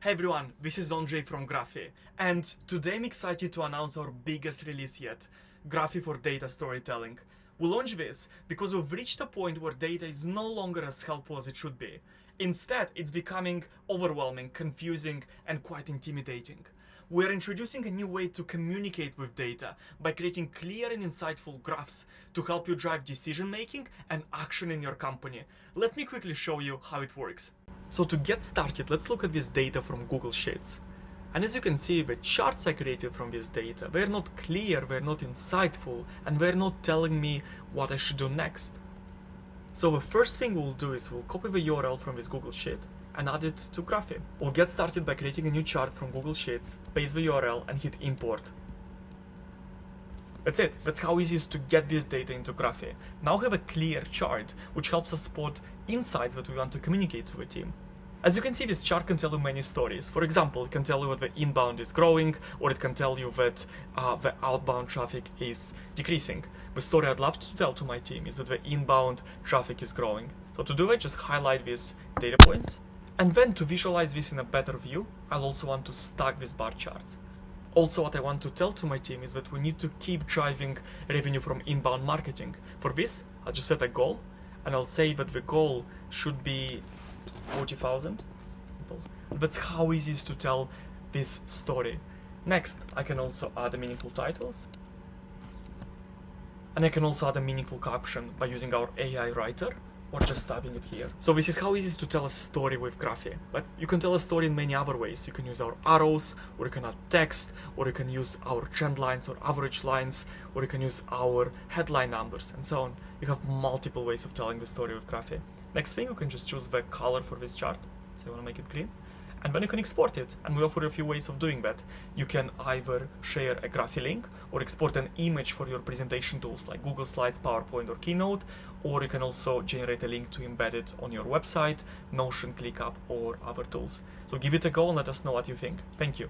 Hey everyone, this is Andre from Graphy, and today I'm excited to announce our biggest release yet, Graphy for data storytelling. We launched this because we've reached a point where data is no longer as helpful as it should be. Instead, it's becoming overwhelming, confusing, and quite intimidating. We're introducing a new way to communicate with data by creating clear and insightful graphs to help you drive decision making and action in your company. Let me quickly show you how it works. So to get started, let's look at this data from Google Sheets. And as you can see, the charts I created from this data, they're not clear, they're not insightful, and they're not telling me what I should do next. So the first thing we'll do is we'll copy the URL from this Google Sheet and add it to Graphy. We'll get started by creating a new chart from Google Sheets, paste the URL and hit import. That's it. That's how easy it is to get this data into Graphy. Now we have a clear chart, which helps us spot insights that we want to communicate to the team. As you can see, this chart can tell you many stories. For example, it can tell you that the inbound is growing, or it can tell you that the outbound traffic is decreasing. The story I'd love to tell to my team is that the inbound traffic is growing. So to do it, just highlight these data points. And then to visualize this in a better view, I'll also want to stack these bar charts. Also, what I want to tell to my team is that we need to keep driving revenue from inbound marketing. For this, I'll just set a goal, and I'll say that the goal should be 40,000. That's how easy it is to tell this story. Next, I can also add a meaningful titles. And I can also add a meaningful caption by using our AI writer, or just typing it here. So this is how easy it is to tell a story with Graphy. But you can tell a story in many other ways. You can use our arrows, or you can add text, or you can use our trend lines or average lines, or you can use our headline numbers, and so on. You have multiple ways of telling the story with Graphy. Next thing, you can just choose the color for this chart. So I want to make it green. And then you can export it, and we offer a few ways of doing that. You can either share a Graphy link or export an image for your presentation tools like Google Slides, PowerPoint, or Keynote, or you can also generate a link to embed it on your website, Notion, ClickUp, or other tools. So give it a go and let us know what you think. Thank you.